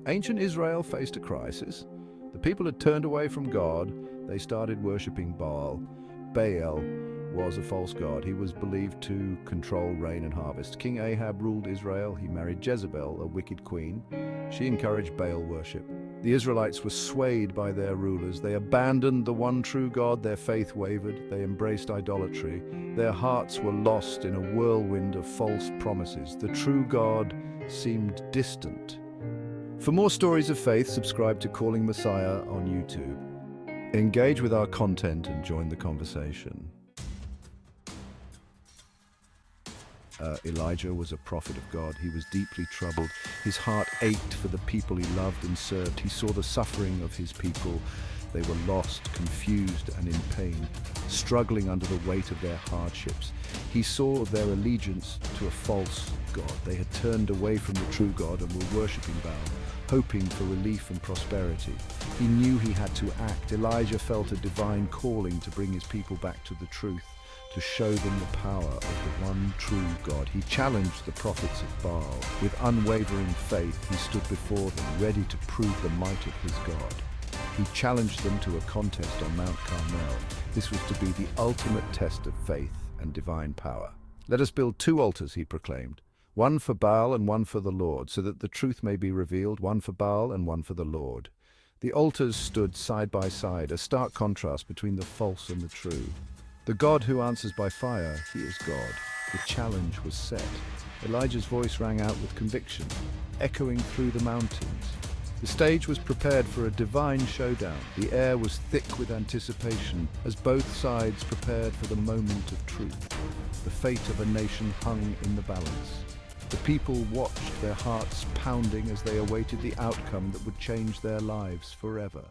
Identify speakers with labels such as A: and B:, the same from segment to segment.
A: Ancient Israel faced a crisis. The people had turned away from God. They started worshipping Baal. Baal was a false god. He was believed to control rain and harvest. King Ahab ruled Israel. He married Jezebel, a wicked queen. She encouraged Baal worship. The Israelites were swayed by their rulers. They abandoned the one true God. Their faith wavered. They embraced idolatry. Their hearts were lost in a whirlwind of false promises. The true God seemed distant. For more stories of faith, subscribe to Calling Messiah on YouTube. Engage with our content and join the conversation. Elijah was a prophet of God. He was deeply troubled. His heart ached for the people he loved and served. He saw the suffering of his people. They were lost, confused, and in pain, struggling under the weight of their hardships. He saw their allegiance to a false god. They had turned away from the true God and were worshipping Baal, hoping for relief and prosperity. He knew he had to act. Elijah felt a divine calling to bring his people back to the truth, to show them the power of the one true God. He challenged the prophets of Baal. With unwavering faith, he stood before them, ready to prove the might of his God. He challenged them to a contest on Mount Carmel. This was to be the ultimate test of faith and divine power. "Let us build 2 altars," he proclaimed, "one for Baal and one for the Lord, so that the truth may be revealed, one for Baal and one for the Lord." The altars stood side by side, a stark contrast between the false and the true. The God who answers by fire, he is God. The challenge was set. Elijah's voice rang out with conviction, echoing through the mountains. The stage was prepared for a divine showdown. The air was thick with anticipation as both sides prepared for the moment of truth. The fate of a nation hung in the balance. The people watched, their hearts pounding as they awaited the outcome that would change their lives forever.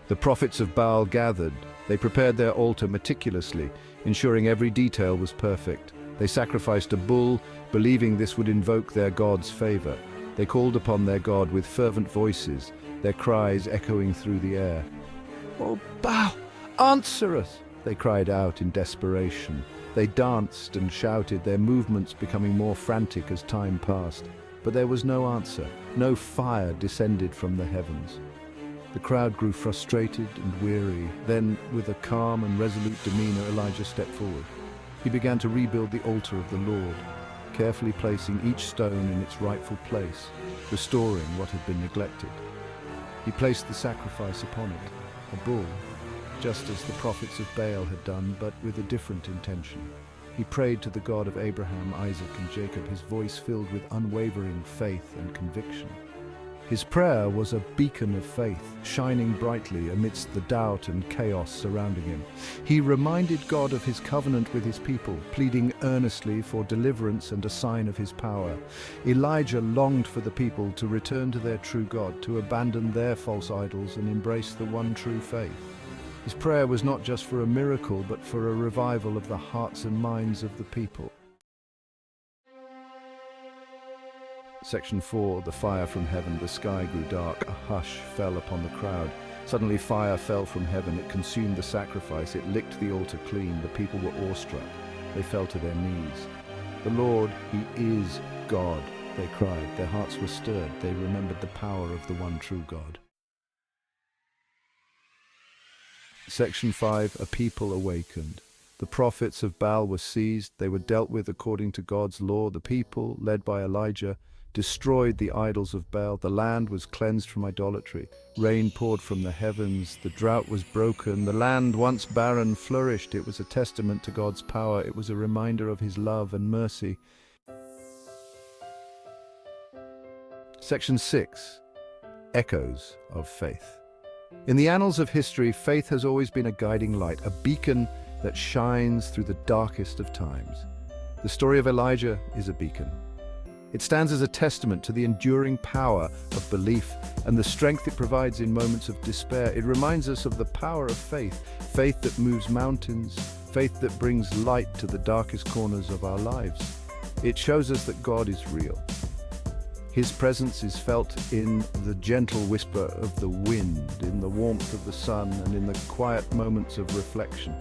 A: The prophets of Baal gathered. They prepared their altar meticulously, ensuring every detail was perfect. They sacrificed a bull, believing this would invoke their God's favor. They called upon their God with fervent voices, their cries echoing through the air. "Oh, Baal, answer us!" they cried out in desperation. They danced and shouted, their movements becoming more frantic as time passed. But there was no answer. No fire descended from the heavens. The crowd grew frustrated and weary. Then, with a calm and resolute demeanor, Elijah stepped forward. He began to rebuild the altar of the Lord, carefully placing each stone in its rightful place, restoring what had been neglected. He placed the sacrifice upon it, a bull, just as the prophets of Baal had done, but with a different intention. He prayed to the God of Abraham, Isaac, and Jacob, his voice filled with unwavering faith and conviction. His prayer was a beacon of faith, shining brightly amidst the doubt and chaos surrounding him. He reminded God of his covenant with his people, pleading earnestly for deliverance and a sign of his power. Elijah longed for the people to return to their true God, to abandon their false idols and embrace the one true faith. His prayer was not just for a miracle, but for a revival of the hearts and minds of the people. Section 4, the fire from heaven. The sky grew dark. A hush fell upon the crowd. Suddenly fire fell from heaven. It consumed the sacrifice. It licked the altar clean. The people were awestruck. They fell to their knees. "The Lord, he is God," they cried. Their hearts were stirred. They remembered the power of the one true God. Section 5, a people awakened. The prophets of Baal were seized. They were dealt with according to God's law. The people, led by Elijah, destroyed the idols of Baal. The land was cleansed from idolatry. Rain poured from the heavens. The drought was broken. The land, once barren, flourished. It was a testament to God's power. It was a reminder of his love and mercy. Section 6. Echoes of faith. In the annals of history, faith has always been a guiding light, a beacon that shines through the darkest of times. The story of Elijah is a beacon. It stands as a testament to the enduring power of belief and the strength it provides in moments of despair. It reminds us of the power of faith, faith that moves mountains, faith that brings light to the darkest corners of our lives. It shows us that God is real. His presence is felt in the gentle whisper of the wind, in the warmth of the sun, and in the quiet moments of reflection.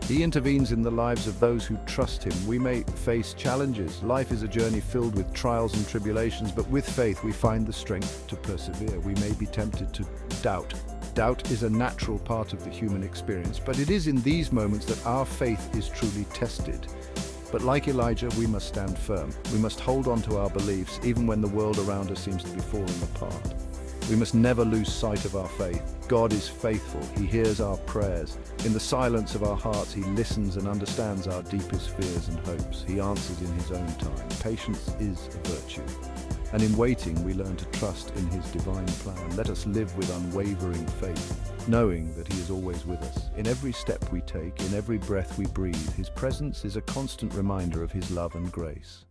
A: He intervenes in the lives of those who trust him. We may face challenges. Life is a journey filled with trials and tribulations, but with faith we find the strength to persevere. We may be tempted to doubt. Doubt is a natural part of the human experience, but it is in these moments that our faith is truly tested. But like Elijah, we must stand firm. We must hold on to our beliefs, even when the world around us seems to be falling apart. We must never lose sight of our faith. God is faithful. He hears our prayers. In the silence of our hearts, he listens and understands our deepest fears and hopes. He answers in his own time. Patience is a virtue. And in waiting, we learn to trust in his divine plan. Let us live with unwavering faith, knowing that he is always with us. In every step we take, in every breath we breathe, his presence is a constant reminder of his love and grace.